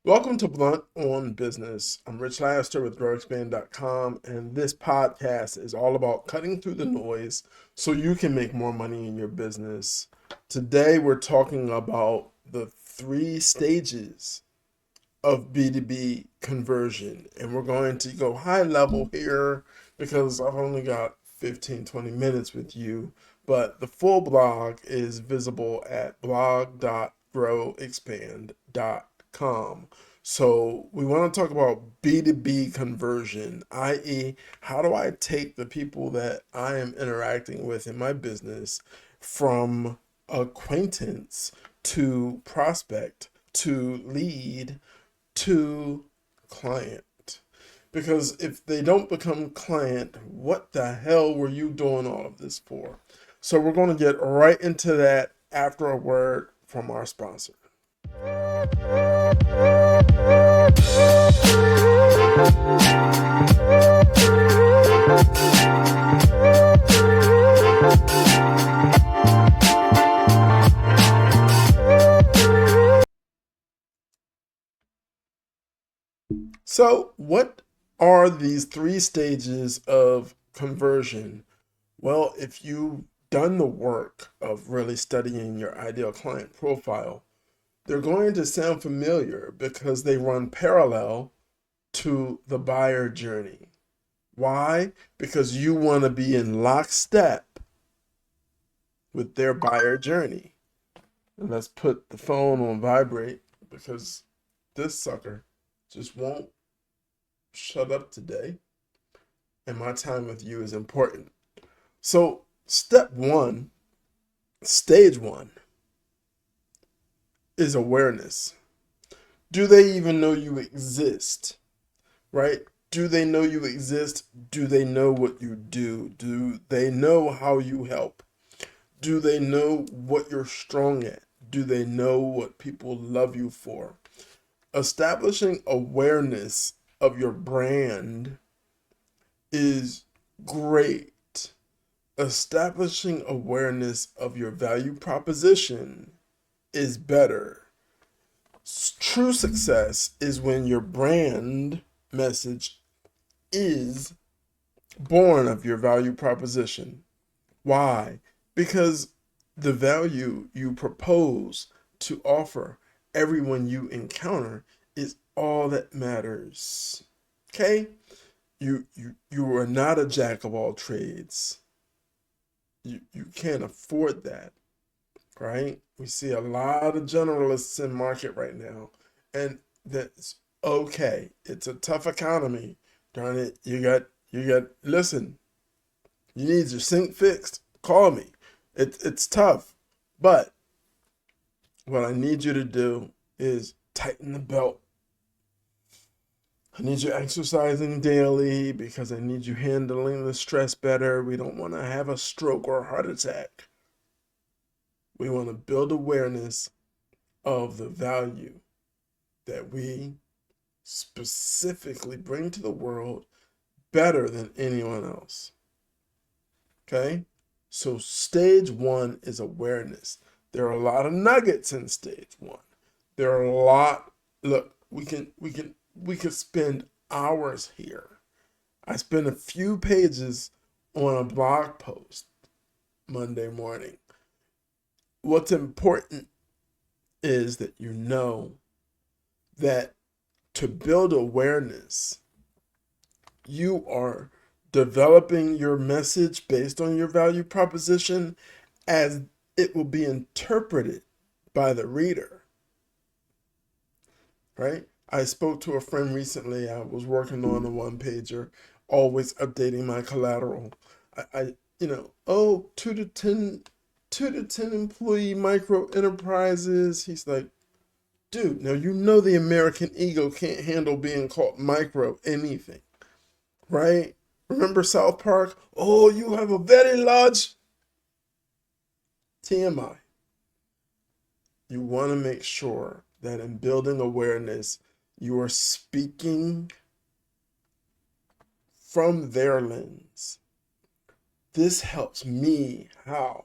Welcome to Blunt on Business. I'm Rich Laster with GrowExpand.com, and this podcast is all about cutting through the noise so you can make more money in your business. Today, we're talking about the 3 stages of B2B conversion, and we're going to go high level here because I've only got 15-20 minutes with you, but the full blog is visible at blog.growexpand.com. So we want to talk about B2B conversion, i.e., how do I take the people that I am interacting with in my business from acquaintance to prospect to lead to client? Because if they don't become client, what the hell were you doing all of this for? So we're going to get right into that after a word from our sponsor. So, what are these 3 stages of conversion? Well, if you've done the work of really studying your ideal client profile, they're going to sound familiar because they run parallel to the buyer journey. Why? Because you want to be in lockstep with their buyer journey. And let's put the phone on vibrate because this sucker just won't shut up today. And my time with you is important. So, step one, stage one, is awareness. Do they even know you exist? Right? Do they know you exist? Do they know what you do? Do they know how you help? Do they know what you're strong at? Do they know what people love you for? Establishing awareness of your brand is great. Establishing awareness of your value proposition is better. True success is when your brand message is born of your value proposition. Why? Because the value you propose to offer everyone you encounter is all that matters. Okay? You are not a jack of all trades. You can't afford that, right? We see a lot of generalists in market right now, and that's okay. It's a tough economy. Darn it. You got listen, you need your sink fixed. Call me. It's tough. But what I need you to do is tighten the belt. I need you exercising daily because I need you handling the stress better. We don't want to have a stroke or a heart attack. We want to build awareness of the value that we specifically bring to the world better than anyone else. Okay? So stage one is awareness. There are a lot of nuggets in stage one. There are a lot. Look, we could spend hours here. I spent a few pages on a blog post Monday morning. What's important is that you know that to build awareness, you are developing your message based on your value proposition as it will be interpreted by the reader, right? I spoke to a friend recently. I was working on a one pager, always updating my collateral. Oh, 2 to 10 employee micro enterprises. He's like, dude, now you know the American ego can't handle being called micro anything, right? Remember South Park? Oh, you have a very large TMI. You want to make sure that in building awareness, you are speaking from their lens. This helps me how?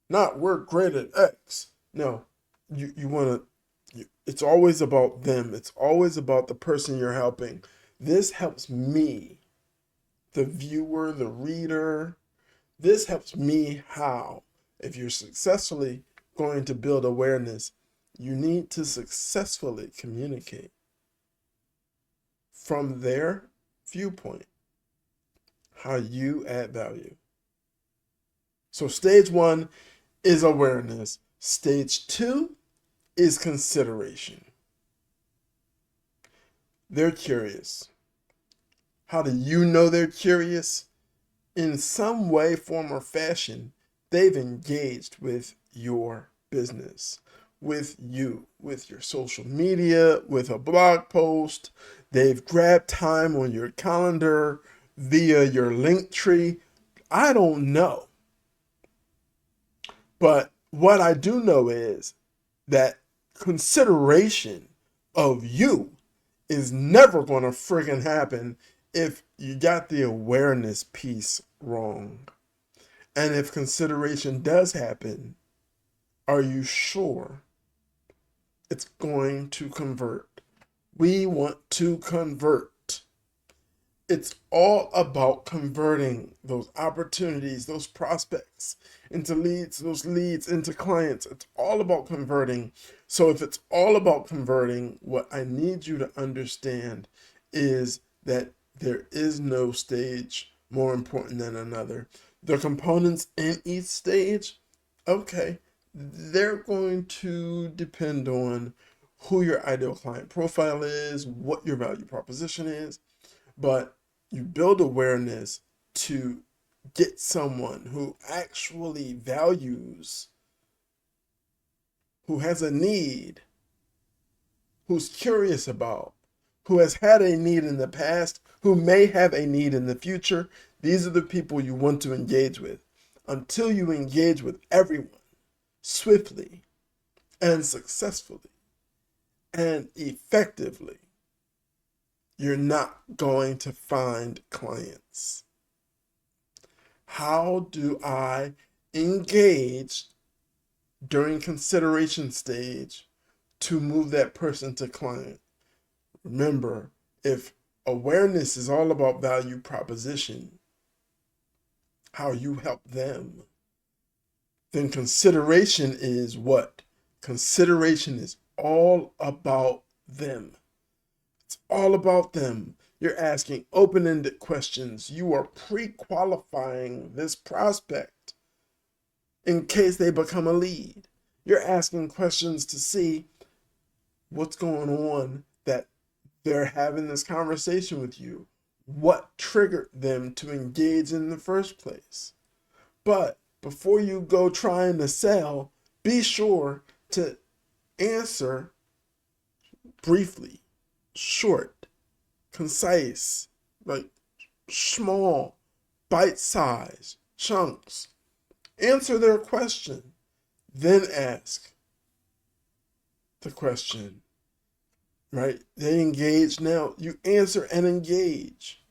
Not we're great at X. No, you want to It's always about them. It's always about the person you're helping. This helps me, the viewer, the reader. This helps me how? If you're successfully going to build awareness, you need to successfully communicate from their viewpoint how you add value. So stage 1 is awareness. Stage 2 is consideration. They're curious. How do you know they're curious? In some way, form, or fashion, they've engaged with your business, with you, with your social media, with a blog post. They've grabbed time on your calendar via your link tree. I don't know. But what I do know is that consideration of you is never going to friggin' happen if you got the awareness piece wrong. And if consideration does happen, are you sure it's going to convert? We want to convert. It's all about converting those opportunities, those prospects into leads, those leads into clients. It's all about converting. So if it's all about converting, what I need you to understand is that there is no stage more important than another. The components in each stage, okay, they're going to depend on who your ideal client profile is, what your value proposition is, but you build awareness to get someone who actually values, who has a need, who's curious about, who has had a need in the past, who may have a need in the future. These are the people you want to engage with. Until you engage with everyone swiftly and successfully and effectively, you're not going to find clients. How do I engage during consideration stage to move that person to client? Remember, if awareness is all about value proposition, how you help them, then consideration is what? Consideration is all about them. It's all about them. You're asking open-ended questions. You are pre-qualifying this prospect in case they become a lead. You're asking questions to see what's going on that they're having this conversation with you. What triggered them to engage in the first place? But before you go trying to sell, be sure to answer briefly, short, concise, like small, bite-sized chunks. Answer their question, then ask the question, right? They engage now. You answer and engage.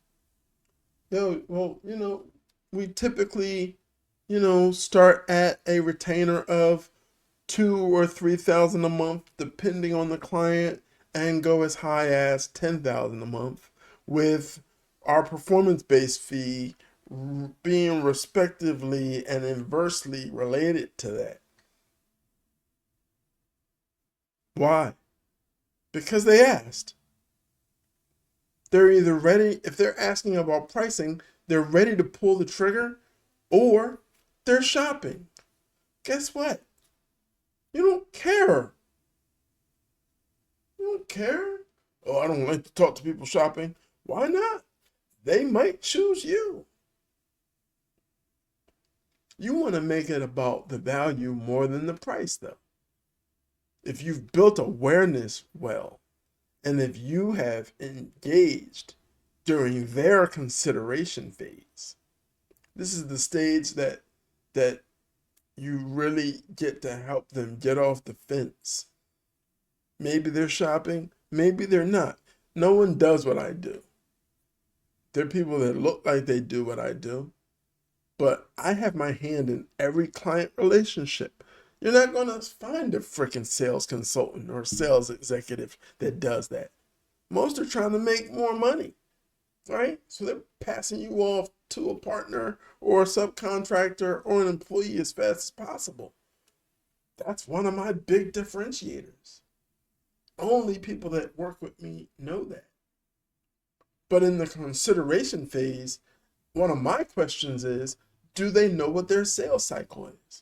We typically, start at a retainer of 2,000 or 3,000 a month, depending on the client, and go as high as 10,000 a month, with our performance-based fee being respectively and inversely related to that. Why? Because they asked. They're either ready, if they're asking about pricing, they're ready to pull the trigger, or they're shopping. Guess what? You don't care. You don't care. Oh, I don't like to talk to people shopping. Why not? They might choose you. You want to make it about the value more than the price, though. If you've built awareness well, and if you have engaged during their consideration phase, this is the stage that you really get to help them get off the fence. Maybe they're shopping, maybe they're not. No one does what I do. There are people that look like they do what I do, but I have my hand in every client relationship. You're not going to find a freaking sales consultant or sales executive that does that. Most are trying to make more money, right? So they're passing you off to a partner or a subcontractor or an employee as fast as possible. That's one of my big differentiators. Only people that work with me know that. But in the consideration phase, one of my questions is, do they know what their sales cycle is?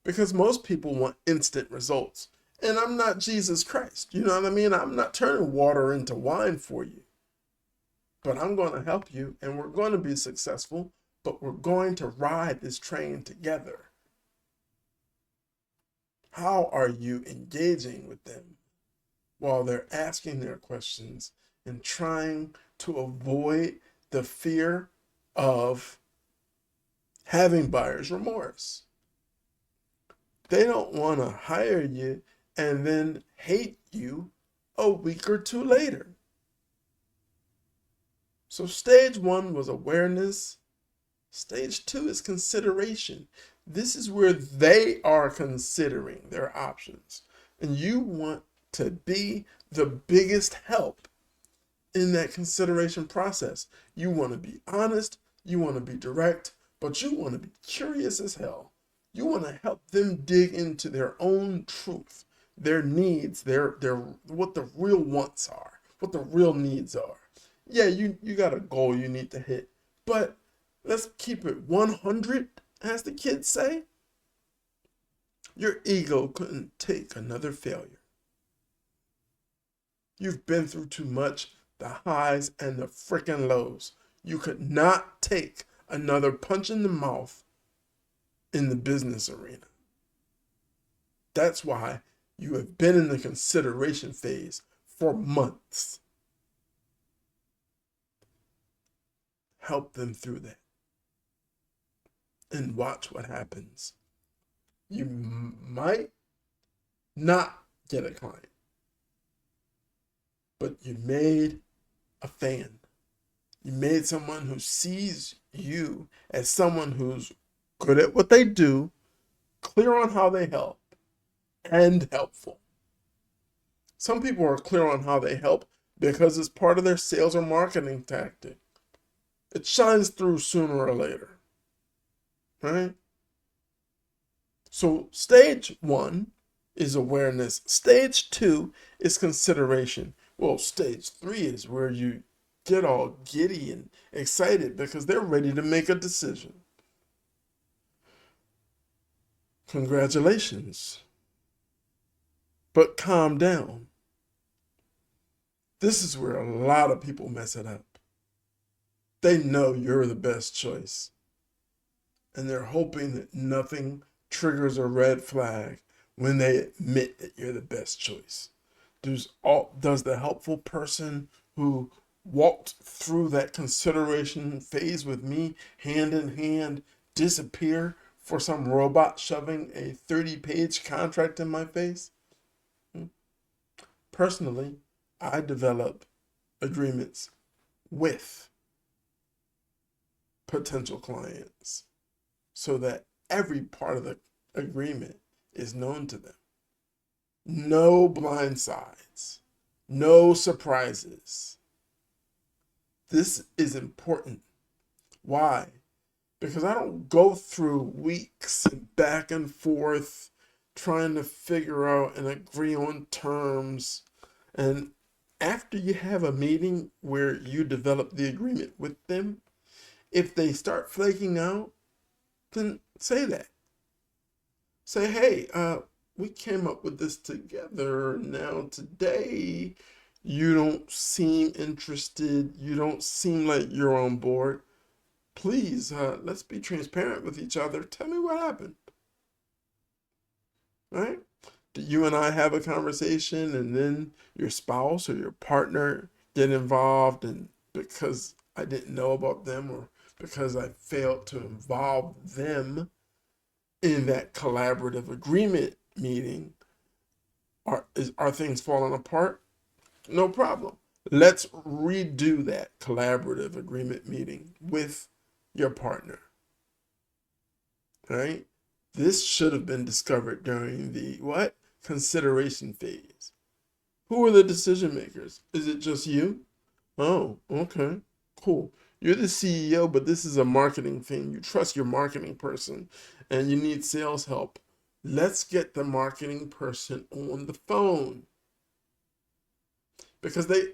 Because most people want instant results. And I'm not Jesus Christ. You know what I mean? I'm not turning water into wine for you. But I'm going to help you and we're going to be successful, but we're going to ride this train together. How are you engaging with them while they're asking their questions and trying to avoid the fear of having buyer's remorse? They don't want to hire you and then hate you a week or two later. So stage 1 was awareness. Stage 2 is consideration. This is where they are considering their options. And you want to be the biggest help in that consideration process. You want to be honest, you want to be direct, but you want to be curious as hell. You want to help them dig into their own truth, their needs, their what the real wants are, what the real needs are. Yeah, you got a goal you need to hit, but let's keep it 100, as the kids say. Your ego couldn't take another failure. You've been through too much, the highs and the frickin' lows. You could not take another punch in the mouth in the business arena. That's why you have been in the consideration phase for months. Help them through that and watch what happens. You might not get a client, but you made a fan. You made someone who sees you as someone who's good at what they do, clear on how they help, and helpful. Some people are clear on how they help because it's part of their sales or marketing tactic. It shines through sooner or later, right? So stage 1 is awareness. Stage 2 is consideration. Well, stage 3 is where you get all giddy and excited because they're ready to make a decision. Congratulations. But calm down. This is where a lot of people mess it up. They know you're the best choice. And they're hoping that nothing triggers a red flag when they admit that you're the best choice. Does the helpful person who walked through that consideration phase with me hand in hand disappear for some robot shoving a 30-page contract in my face? Personally, I develop agreements with potential clients so that every part of the agreement is known to them. No blind sides, no surprises. This is important. Why? Because I don't go through weeks and back and forth trying to figure out and agree on terms. And after you have a meeting where you develop the agreement with them, if they start flaking out, then say that. Say, hey, we came up with this together. Now today, you don't seem interested. You don't seem like you're on board. Please, let's be transparent with each other. Tell me what happened. Right? Do you and I have a conversation and then your spouse or your partner get involved, and because I didn't know about them or because I failed to involve them in that collaborative agreement meeting, are things falling apart? No problem. Let's redo that collaborative agreement meeting with your partner. All right? This should have been discovered during the what? Consideration phase. Who are the decision makers? Is it just you? Oh, okay. Cool. You're the CEO, but this is a marketing thing. You trust your marketing person and you need sales help. Let's get the marketing person on the phone. Because they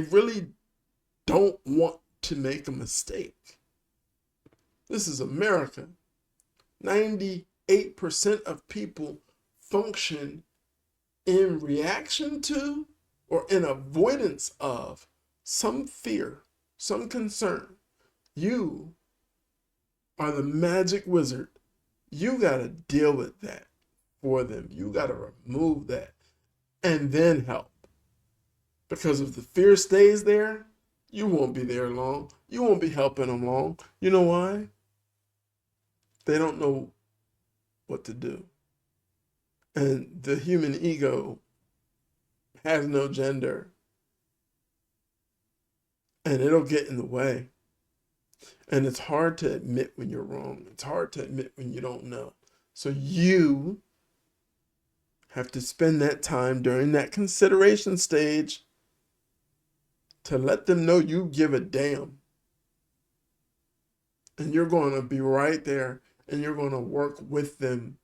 really don't want to make a mistake. This is America. 98% of people function in reaction to or in avoidance of some fear, some concern. You are the magic wizard. You got to deal with that for them. You got to remove that and then help. Because if the fear stays there, you won't be there long. You won't be helping them long. You know why? They don't know what to do. And the human ego has no gender. And it'll get in the way. And it's hard to admit when you're wrong. It's hard to admit when you don't know. So you have to spend that time during that consideration stage to let them know you give a damn. And you're going to be right there and you're going to work with them.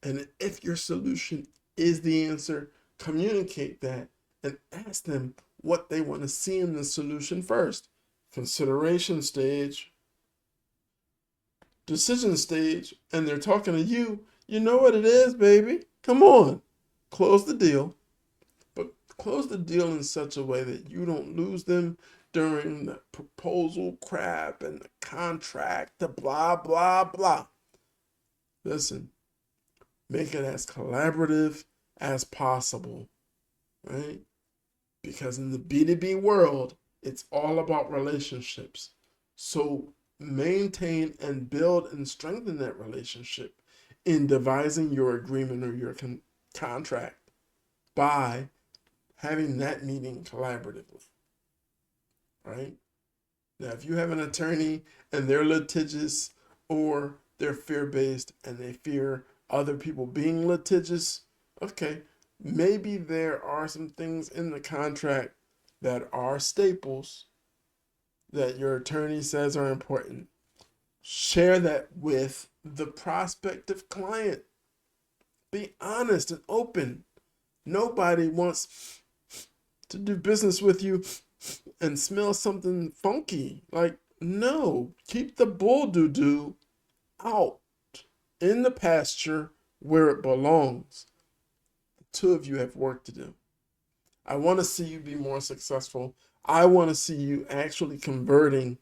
And if your solution is the answer, communicate that and ask them what they want to see in the solution first. Consideration stage, decision stage, and they're talking to you. You know what it is, baby. Come on. Close the deal. But close the deal in such a way that you don't lose them during the proposal crap and the contract, the blah, blah, blah. Listen, make it as collaborative as possible, right? Because in the B2B world, it's all about relationships. So maintain and build and strengthen that relationship in devising your agreement or your contract by having that meeting collaboratively, right? Now, if you have an attorney and they're litigious or they're fear-based and they fear other people being litigious, okay, maybe there are some things in the contract that are staples that your attorney says are important. Share that with the prospective client. Be honest and open. Nobody wants to do business with you and smell something funky. Like, no, keep the bull doo-doo out in the pasture where it belongs. The two of you have work to do. I want to see you be more successful. I want to see you actually converting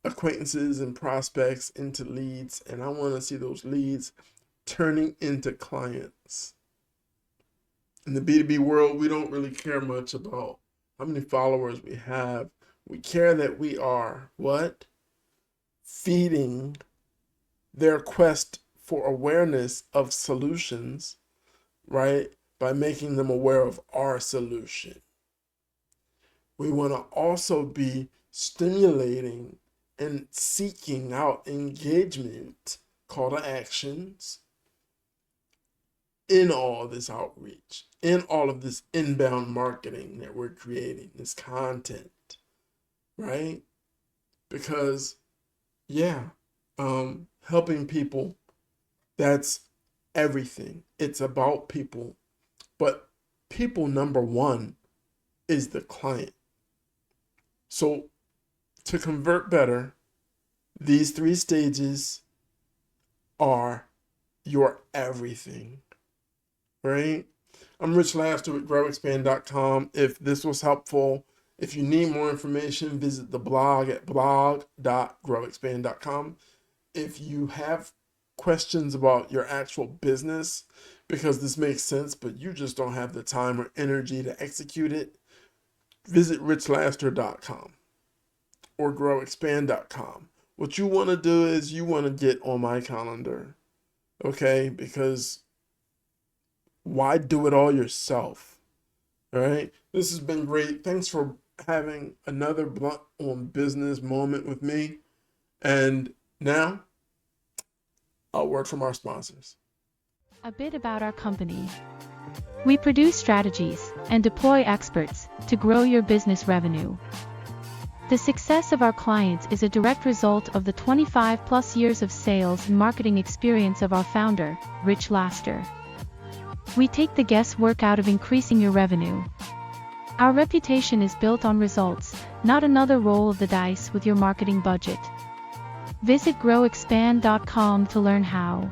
acquaintances and prospects into leads, and I want to see those leads turning into clients. In the B2B world, we don't really care much about how many followers we have. We care that we are what? Feeding their quest for awareness of solutions, right? By making them aware of our solution. We want to also be stimulating and seeking out engagement, call to actions in all this outreach, in all of this inbound marketing that we're creating, this content, right? Because, yeah, helping people, that's everything. It's about people. But people, number one, is the client. So to convert better, these 3 stages are your everything, right? I'm Rich Laster with growexpand.com. If this was helpful, if you need more information, visit the blog at blog.growexpand.com. If you have questions about your actual business, because this makes sense, but you just don't have the time or energy to execute it, visit richlaster.com or growexpand.com. What you want to do is you want to get on my calendar, okay? Because why do it all yourself, all right? This has been great. Thanks for having another Blunt on Business moment with me. And now A word from our sponsors. A bit about our company. We produce strategies and deploy experts to grow your business revenue. The success of our clients is a direct result of the 25+ years of sales and marketing experience of our founder, Rich Laster. We take the guesswork out of increasing your revenue. Our reputation is built on results, not another roll of the dice with your marketing budget. Visit growexpand.com to learn how.